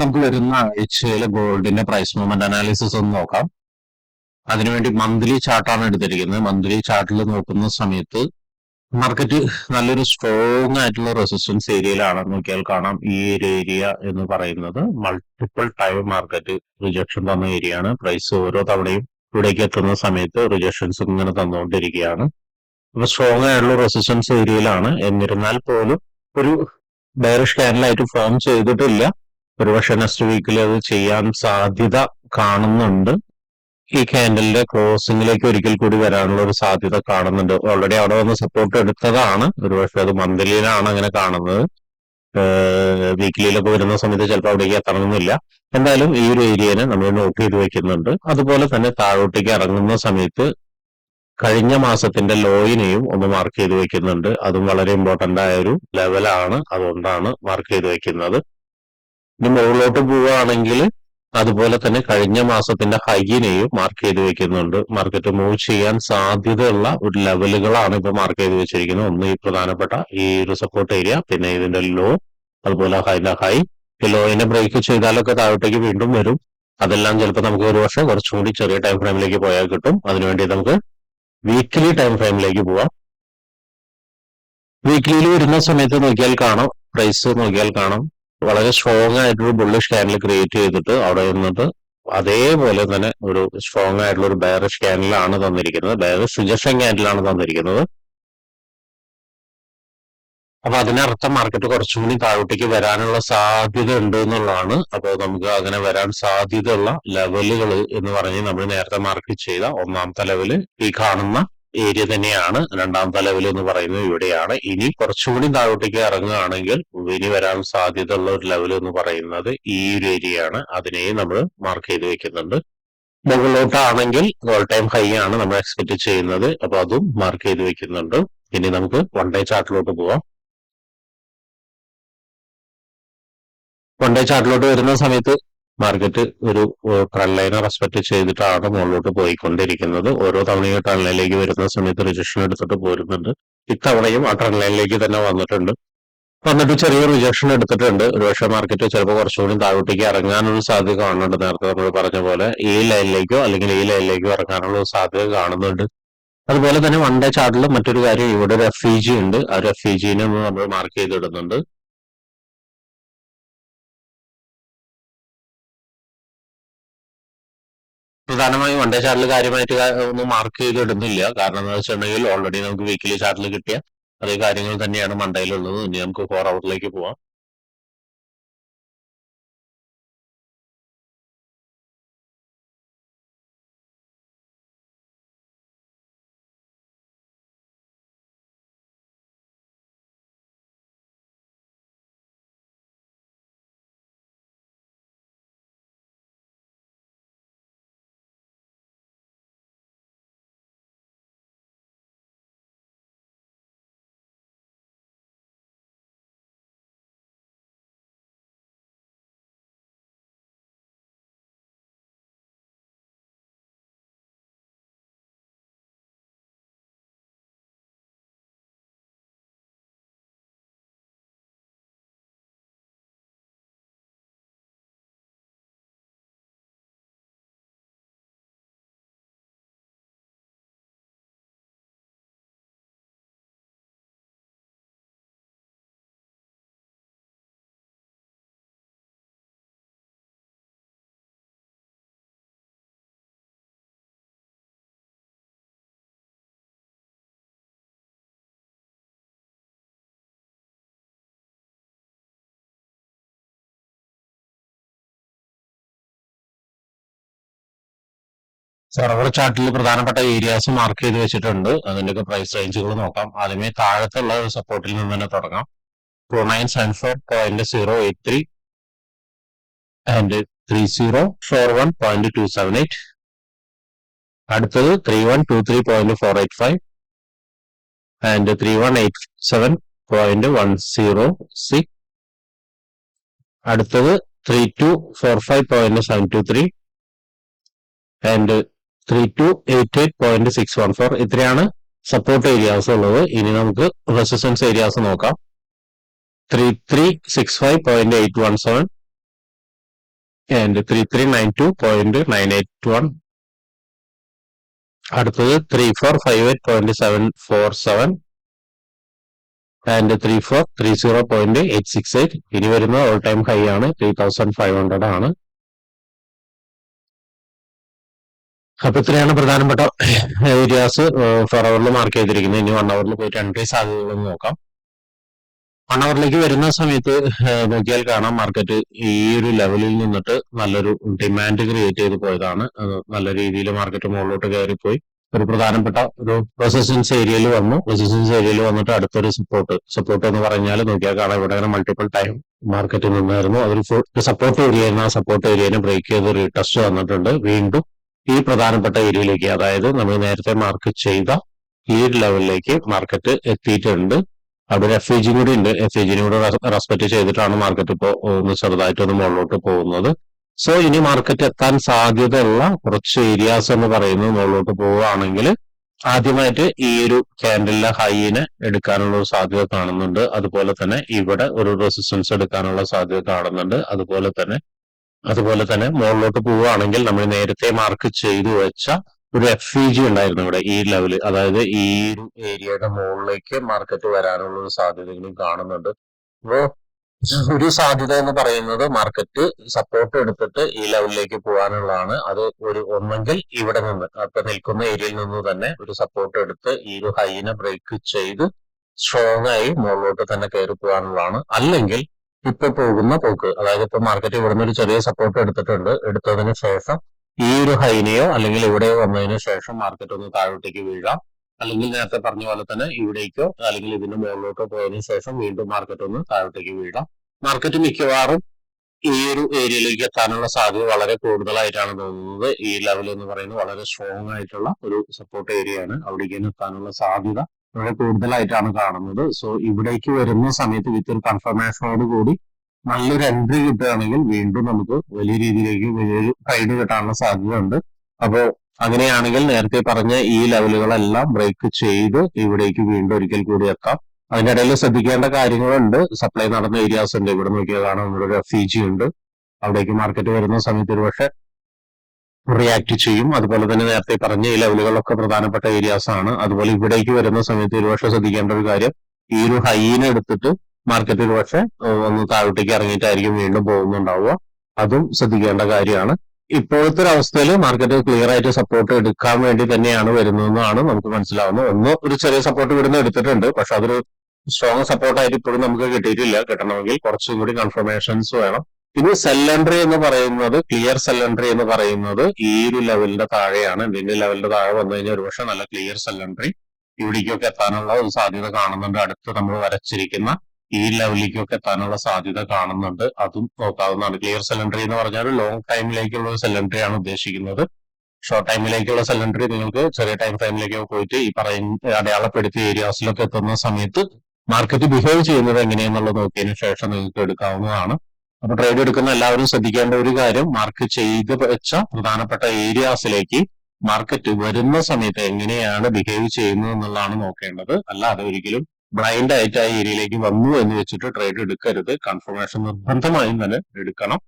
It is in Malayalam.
നമുക്ക് വരുന്ന ആഴ്ചയിലെ ഗോൾഡിന്റെ പ്രൈസ് മൂവ്മെന്റ് അനാലിസിസ് ഒന്ന് നോക്കാം. അതിനുവേണ്ടി മന്ത്ലി ചാർട്ടാണ് എടുത്തിരിക്കുന്നത്. മന്ത്ലി ചാർട്ടിൽ നോക്കുന്ന സമയത്ത് മാർക്കറ്റ് നല്ലൊരു സ്ട്രോങ് ആയിട്ടുള്ള റെസിസ്റ്റൻസ് ഏരിയയിലാണ്. നോക്കിയാൽ കാണാം, ഈ ഒരു ഏരിയ എന്ന് പറയുന്നത് മൾട്ടിപ്പിൾ ടൈം മാർക്കറ്റ് റിജക്ഷൻ തന്ന ഏരിയ ആണ്. പ്രൈസ് ഓരോ തവണയും ഇവിടേക്ക് എത്തുന്ന സമയത്ത് റിജക്ഷൻസ് ഇങ്ങനെ തന്നുകൊണ്ടിരിക്കുകയാണ്. അപ്പൊ സ്ട്രോങ് ആയിട്ടുള്ള റെസിസ്റ്റൻസ് ഏരിയയിലാണ്. എന്നിരുന്നാൽ പോലും ഒരു ബെയറിഷ് ക്യാൻഡിലായിട്ട് ഫോം ചെയ്തിട്ടില്ല. ഒരുപക്ഷെ നെക്സ്റ്റ് വീക്കിൽ അത് ചെയ്യാൻ സാധ്യത കാണുന്നുണ്ട്. ഈ ക്യാൻഡലിന്റെ ക്ലോസിംഗിലേക്ക് ഒരിക്കൽ കൂടി വരാനുള്ള ഒരു സാധ്യത കാണുന്നുണ്ട്. ഓൾറെഡി അവിടെ വന്ന് സപ്പോർട്ട് എടുത്തതാണ്. ഒരുപക്ഷെ അത് മന്ത്ലിയിലാണ് അങ്ങനെ കാണുന്നത്. വീക്കിലിയിലൊക്കെ വരുന്ന സമയത്ത് ചിലപ്പോൾ അവിടേക്ക് എത്തണമെന്നില്ല. എന്തായാലും ഈ ഒരു ഏരിയനെ നമ്മൾ നോട്ട് ചെയ്ത് വെക്കുന്നുണ്ട്. അതുപോലെ തന്നെ താഴോട്ടേക്ക് ഇറങ്ങുന്ന സമയത്ത് കഴിഞ്ഞ മാസത്തിന്റെ ലോയിനെയും ഒന്ന് മാർക്ക് ചെയ്ത് വെക്കുന്നുണ്ട്. അതും വളരെ ഇമ്പോർട്ടന്റ് ആയ ഒരു ലെവലാണ്. അതുകൊണ്ടാണ് മാർക്ക് ചെയ്ത് വെക്കുന്നത്. ഇനി മുകളിലോട്ട് പോവുകയാണെങ്കിൽ അതുപോലെ തന്നെ കഴിഞ്ഞ മാസത്തിന്റെ ഹൈനെയും മാർക്ക് ചെയ്ത് വെക്കുന്നുണ്ട്. മാർക്കറ്റ് മൂവ് ചെയ്യാൻ സാധ്യതയുള്ള ഒരു ലെവലുകളാണ് ഇപ്പൊ മാർക്ക് ചെയ്ത് വെച്ചിരിക്കുന്നത്. ഒന്ന് ഈ പ്രധാനപ്പെട്ട ഈ ഒരു സപ്പോർട്ട് ഏരിയ, പിന്നെ ഇതിന്റെ ലോ, അതുപോലെ ഹൈന്റെ ഹൈ. ലോയിനെ ബ്രേക്ക് ചെയ്താലൊക്കെ താഴോട്ടേക്ക് വീണ്ടും വരും. അതെല്ലാം ചിലപ്പോൾ നമുക്ക് ഒരു വർഷം കുറച്ചും കൂടി ചെറിയ ടൈം ഫ്രെയിമിലേക്ക് പോയാൽ കിട്ടും. അതിനുവേണ്ടി നമുക്ക് വീക്കിലി ടൈം ഫ്രെയിമിലേക്ക് പോവാം. വീക്കിലിയിൽ വരുന്ന സമയത്ത് നോക്കിയാൽ കാണാം, പ്രൈസ് നോക്കിയാൽ കാണാം, വളരെ സ്ട്രോങ് ആയിട്ടൊരു ബുള്ളിഷ് ക്യാൻഡിൽ ക്രിയേറ്റ് ചെയ്തിട്ട് അവിടെ നിന്നിട്ട് അതേപോലെ തന്നെ ഒരു സ്ട്രോങ് ആയിട്ടുള്ള ഒരു ബെയറിഷ് ക്യാൻഡിലാണ് തന്നിരിക്കുന്നത്. ബെയറിഷ് റിജക്ഷൻ ക്യാൻഡിലാണ് തന്നിരിക്കുന്നത്. അപ്പൊ അതിനർത്ഥം മാർക്കറ്റ് കുറച്ചും കൂടി താഴോട്ടേക്ക് വരാനുള്ള സാധ്യത ഉണ്ട് എന്നുള്ളതാണ്. അപ്പോൾ നമുക്ക് അങ്ങനെ വരാൻ സാധ്യതയുള്ള ലെവലുകൾ എന്ന് പറഞ്ഞ് നമ്മൾ നേരത്തെ മാർക്ക് ചെയ്ത ഒന്നാമത്തെ ലെവല് ഈ കാണുന്ന ഏരിയ തന്നെയാണ്. രണ്ടാമത്തെ ലെവൽ എന്ന് പറയുന്നത് ഇവിടെയാണ്. ഇനി കുറച്ചുകൂടി താഴോട്ടേക്ക് ഇറങ്ങുകയാണെങ്കിൽ ഇനി വരാൻ സാധ്യത ഉള്ള ഒരു ലെവൽ എന്ന് പറയുന്നത് ഈ ഒരു ഏരിയയാണ്. അതിനെയും നമ്മൾ മാർക്ക് ചെയ്ത് വെക്കുന്നുണ്ട്. മുകളിലോട്ടാണെങ്കിൽ ഓൾ ടൈം ഹൈ ആണ് നമ്മൾ എക്സ്പെക്ട് ചെയ്യുന്നത്. അപ്പൊ അതും മാർക്ക് ചെയ്ത് വെക്കുന്നുണ്ട്. ഇനി നമുക്ക് വൺ ഡേ ചാർട്ടിലോട്ട് പോവാം. വൺ ഡേ ചാർട്ടിലോട്ട് വരുന്ന സമയത്ത് മാർക്കറ്റ് ഒരു ട്രെൻഡ് ലൈനെ റെസ്പെക്ട് ചെയ്തിട്ടാണ് മുകളിലോട്ട് പോയിക്കൊണ്ടിരിക്കുന്നത്. ഓരോ തവണയും ട്രെൻഡ് ലൈനിലേക്ക് വരുന്ന സമയത്ത് റിജക്ഷൻ എടുത്തിട്ട് പോരുന്നുണ്ട്. ഇത്തവണയും ആ ട്രെൻഡ് ലൈനിലേക്ക് തന്നെ വന്നിട്ട് ചെറിയ റിജക്ഷൻ എടുത്തിട്ടുണ്ട്. ഒരുപക്ഷെ മാർക്കറ്റ് ചിലപ്പോൾ കുറച്ചുകൂടി താഴോട്ടേക്ക് ഇറങ്ങാനൊരു സാധ്യത കാണുന്നുണ്ട്. നേരത്തെ നമ്മൾ പറഞ്ഞ പോലെ ഈ ലൈനിലേക്കോ അല്ലെങ്കിൽ ഈ ലൈനിലേക്കോ ഇറങ്ങാനുള്ള ഒരു സാധ്യത കാണുന്നുണ്ട്. അതുപോലെ തന്നെ വൺ ഡേ ചാർട്ടിൽ മറ്റൊരു കാര്യം, ഇവിടെ ഒരു FEG ഉണ്ട്. ആ ഒരു FEGനെ നമ്മൾ മാർക്ക് ചെയ്തിടുന്നുണ്ട്. പ്രധാനമായും വൺ ഡേ ചാർട്ടിൽ കാര്യമായിട്ട് ഒന്നും മാർക്ക് ചെയ്തിടുന്നില്ല. കാരണം എന്താ വെച്ചിട്ടുണ്ടെങ്കിൽ ഓൾറെഡി നമുക്ക് വീക്കിലി ചാർട്ടിൽ കിട്ടിയ അതേ കാര്യങ്ങൾ തന്നെയാണ് മണ്ടയിലുള്ളത്. ഇനി നമുക്ക് 4 ഹവറിലേക്ക് പോവാം. സെർവർ ചാർട്ടിൽ പ്രധാനപ്പെട്ട ഏരിയാസ് മാർക്ക് ചെയ്ത് വെച്ചിട്ടുണ്ട്. അതിന്റെയൊക്കെ പ്രൈസ് റേഞ്ചുകൾ നോക്കാം. ആദ്യമേ താഴത്തുള്ള സപ്പോർട്ടിൽ നിന്ന് തന്നെ തുടങ്ങാം. 2974.083 ആൻഡ് 3041.278. അടുത്തത് 3123.485 ആൻഡ് 3187.106. അടുത്തത് 3245.723 ആൻഡ് 3288.614. ഇത്രയാണ് സപ്പോർട്ട് ഏരിയാസ് ഉള്ളത്. ഇനി നമുക്ക് റെസിസ്റ്റൻസ് ഏരിയാസ് നോക്കാം. 3365.817 ആൻഡ് 3392.981. അടുത്തത് 3458.747 ആൻഡ് 3430.868. ഇനി വരുന്ന ഓൾ ടൈം ഹൈ ആണ് 3500 ആണ്. അപ്പൊ ഇത്രയാണ് പ്രധാനപ്പെട്ട ഏരിയാസ് 4 അവറിൽ മാർക്ക് ചെയ്തിരിക്കുന്നത്. ഇനി 1 അവറിൽ പോയിട്ട് എൻട്രി സാധ്യതകളൊന്ന് നോക്കാം. 1 അവറിലേക്ക് വരുന്ന സമയത്ത് നോക്കിയാൽ കാണാം മാർക്കറ്റ് ഈ ഒരു ലെവലിൽ നിന്നിട്ട് നല്ലൊരു ഡിമാൻഡ് ക്രിയേറ്റ് ചെയ്ത് പോയതാണ്. നല്ല രീതിയിൽ മാർക്കറ്റ് മുകളിലോട്ട് കയറിപ്പോയി ഒരു പ്രധാനപ്പെട്ട ഒരു റെസിസ്റ്റൻസ് ഏരിയയിൽ വന്നു. റെസിസ്റ്റൻസ് ഏരിയയിൽ വന്നിട്ട് അടുത്തൊരു സപ്പോർട്ട് എന്ന് പറഞ്ഞാൽ നോക്കിയാൽ കാണാം ഇവിടെ അങ്ങനെ മൾട്ടിപ്പിൾ ടൈം മാർക്കറ്റ് നിന്നായിരുന്നു. അതൊരു സപ്പോർട്ട് ഏരിയ ആയിരുന്നു. ആ സപ്പോർട്ട് ഏരിയനെ ബ്രേക്ക് ചെയ്ത് റീടെസ്റ്റ് വന്നിട്ടുണ്ട്. വീണ്ടും ഈ പ്രധാനപ്പെട്ട ഏരിയയിലേക്ക്, അതായത് നമ്മൾ നേരത്തെ മാർക്ക് ചെയ്ത ഈ ലെവലിലേക്ക് മാർക്കറ്റ് എത്തിയിട്ടുണ്ട്. അവിടെ ഒരു FEG കൂടി ഉണ്ട്. FEGനെ കൂടെ റെസ്പെക്ട് ചെയ്തിട്ടാണ് മാർക്കറ്റ് ഇപ്പോൾ ഒന്ന് ചെറുതായിട്ടൊന്ന് മുകളിലോട്ട് പോകുന്നത്. സോ ഇനി മാർക്കറ്റ് എത്താൻ സാധ്യതയുള്ള കുറച്ച് ഏരിയാസ് എന്ന് പറയുന്നത് മുകളിലോട്ട് പോവുകയാണെങ്കിൽ ആദ്യമായിട്ട് ഈ ഒരു ക്യാൻഡലിലെ ഹൈനെ എടുക്കാനുള്ള ഒരു സാധ്യത കാണുന്നുണ്ട്. അതുപോലെ തന്നെ ഇവിടെ ഒരു റെസിസ്റ്റൻസ് എടുക്കാനുള്ള സാധ്യത കാണുന്നുണ്ട്. അതുപോലെ തന്നെ മുകളിലോട്ട് പോവുകയാണെങ്കിൽ നമ്മൾ നേരത്തെ മാർക്ക് ചെയ്തു വെച്ച ഒരു FEG ഉണ്ടായിരുന്നു ഇവിടെ ഈ ലെവല്, അതായത് ഈ ഒരു ഏരിയയുടെ മുകളിലേക്ക് മാർക്കറ്റ് വരാനുള്ള ഒരു സാധ്യതകളും കാണുന്നുണ്ട്. അപ്പോ ഒരു സാധ്യത എന്ന് പറയുന്നത് മാർക്കറ്റ് സപ്പോർട്ട് എടുത്തിട്ട് ഈ ലെവലിലേക്ക് പോകാനുള്ളതാണ്. അത് ഒന്നെങ്കിൽ ഇവിടെ നിന്ന് അപ്പൊ നിൽക്കുന്ന ഏരിയയിൽ നിന്ന് തന്നെ ഒരു സപ്പോർട്ട് എടുത്ത് ഈ ഒരു ഹൈനെ ബ്രേക്ക് ചെയ്ത് സ്ട്രോങ് ആയി മുകളിലോട്ട് തന്നെ കയറി പോകാനുള്ളതാണ്. അല്ലെങ്കിൽ ഇപ്പൊ പോകുന്ന പോക്ക്, അതായത് ഇപ്പൊ മാർക്കറ്റ് ഇവിടെ നിന്ന് ഒരു ചെറിയ സപ്പോർട്ട് എടുത്തിട്ടുണ്ട്. എടുത്തതിന് ശേഷം ഈ ഒരു ഹൈനെയോ അല്ലെങ്കിൽ ഇവിടെയോ വന്നതിന് ശേഷം മാർക്കറ്റ് ഒന്ന് താഴോട്ടേക്ക് വീഴാം. അല്ലെങ്കിൽ നേരത്തെ പറഞ്ഞ പോലെ തന്നെ ഇവിടേക്കോ അല്ലെങ്കിൽ ഇതിന്റെ മുകളിലോട്ടോ പോയതിനു ശേഷം വീണ്ടും മാർക്കറ്റ് ഒന്ന് താഴോട്ടേക്ക് വീഴാം. മാർക്കറ്റ് മിക്കവാറും ഈ ഒരു ഏരിയയിലേക്ക് എത്താനുള്ള സാധ്യത വളരെ കൂടുതലായിട്ടാണ് തോന്നുന്നത്. ഈ ലെവൽ എന്ന് പറയുന്നത് വളരെ സ്ട്രോങ് ആയിട്ടുള്ള ഒരു സപ്പോർട്ട് ഏരിയയാണ്. അവിടേക്ക് എത്താനുള്ള സാധ്യത വളരെ കൂടുതലായിട്ടാണ് കാണുന്നത്. സോ ഇവിടേക്ക് വരുന്ന സമയത്ത് വിത്ത് ഒരു കൺഫർമേഷനോട് കൂടി നല്ലൊരു എൻട്രി കിട്ടുകയാണെങ്കിൽ വീണ്ടും നമുക്ക് വലിയ രീതിയിലേക്ക് വലിയൊരു ട്രേഡ് കിട്ടാനുള്ള സാധ്യത ഉണ്ട്. അപ്പോൾ അങ്ങനെയാണെങ്കിൽ നേരത്തെ പറഞ്ഞ ഈ ലെവലുകളെല്ലാം ബ്രേക്ക് ചെയ്ത് ഇവിടേക്ക് വീണ്ടും ഒരിക്കൽ കൂടി എത്താം. അതിന്റെ ഇടയിൽ ശ്രദ്ധിക്കേണ്ട കാര്യങ്ങളുണ്ട്. സപ്ലൈ നടന്ന ഏരിയാസ് ഉണ്ട്. ഇവിടെ നോക്കിയാൽ കാണാം ഇവിടെ ഒരു FEG ഉണ്ട്. അവിടേക്ക് മാർക്കറ്റ് വരുന്ന സമയത്ത് ഒരു പക്ഷെ റിയാക്ട് ചെയ്യും. അതുപോലെ തന്നെ നേരത്തെ പറഞ്ഞ ഈ ലെവലുകളൊക്കെ പ്രധാനപ്പെട്ട ഏരിയാസ് ആണ്. അതുപോലെ ഇവിടേക്ക് വരുന്ന സമയത്ത് ഒരുപക്ഷെ ശ്രദ്ധിക്കേണ്ട ഒരു കാര്യം, ഈ ഒരു ഹൈനെ എടുത്തിട്ട് മാർക്കറ്റ് ഒരുപക്ഷെ ഒന്ന് താഴോട്ടേക്ക് ഇറങ്ങിയിട്ടായിരിക്കും വീണ്ടും പോകുന്നുണ്ടാവുക. അതും ശ്രദ്ധിക്കേണ്ട കാര്യമാണ്. ഇപ്പോഴത്തെ ഒരു അവസ്ഥയിൽ മാർക്കറ്റ് ക്ലിയർ ആയിട്ട് സപ്പോർട്ട് എടുക്കാൻ വേണ്ടി തന്നെയാണ് വരുന്നതെന്നാണ് നമുക്ക് മനസ്സിലാവുന്നത്. ഒരു ചെറിയ സപ്പോർട്ട് ഇവിടുന്ന് എടുത്തിട്ടുണ്ട്. പക്ഷെ അതൊരു സ്ട്രോങ് സപ്പോർട്ടായിട്ട് ഇപ്പോഴും നമുക്ക് കിട്ടിയിട്ടില്ല. കിട്ടണമെങ്കിൽ കുറച്ചും കൂടി കൺഫർമേഷൻസ് വേണം. ഇനി സെൽ എൻട്രി എന്ന് പറയുന്നത്, ക്ലിയർ സെൽ എൻട്രി എന്ന് പറയുന്നത് ഈ ഒരു ലെവലിന്റെ താഴെയാണ്. ഇതിന്റെ ലെവലിന്റെ താഴെ വന്നു കഴിഞ്ഞാൽ ഒരുപക്ഷെ നല്ല ക്ലിയർ സെൽ എൻട്രി ഇവിടേക്കൊക്കെ എത്താനുള്ള ഒരു സാധ്യത കാണുന്നുണ്ട്. അടുത്ത് നമ്മൾ വരച്ചിരിക്കുന്ന ഈ ലെവലിലേക്കൊക്കെ എത്താനുള്ള സാധ്യത കാണുന്നുണ്ട്. അതും നോക്കാവുന്നതാണ്. ക്ലിയർ സെൽ എൻട്രി എന്ന് പറഞ്ഞാൽ ലോങ് ടൈമിലേക്കുള്ള ഒരു സെൽ എൻട്രി ആണ് ഉദ്ദേശിക്കുന്നത്. ഷോർട്ട് ടൈമിലേക്കുള്ള സെൽ എൻട്രി നിങ്ങൾക്ക് ചെറിയ ടൈം ഫ്രെയിമിലേക്ക് പോയിട്ട് ഈ പറയുന്ന അടയാളപ്പെടുത്തിയ ഏരിയാസിലൊക്കെ എത്തുന്ന സമയത്ത് മാർക്കറ്റ് ബിഹേവ് ചെയ്യുന്നത് എങ്ങനെയെന്നുള്ളത് നോക്കിയതിനു ശേഷം നിങ്ങൾക്ക് എടുക്കാവുന്നതാണ്. അപ്പൊ ട്രേഡ് എടുക്കുന്ന എല്ലാവരും ശ്രദ്ധിക്കേണ്ട ഒരു കാര്യം, മാർക്ക് ചെയ്ത് വെച്ച പ്രധാനപ്പെട്ട ഏരിയാസിലേക്ക് മാർക്കറ്റ് വരുന്ന സമയത്ത് എങ്ങനെയാണ് ബിഹേവ് ചെയ്യുന്നത് എന്നുള്ളതാണ് നോക്കേണ്ടത്. അല്ലാതെ ഒരിക്കലും ബ്ലൈൻഡ് ആയിട്ട് ആ ഏരിയയിലേക്ക് വന്നു എന്ന് വെച്ചിട്ട് ട്രേഡ് എടുക്കരുത്. കൺഫർമേഷൻ നിർബന്ധമായും തന്നെ എടുക്കണം.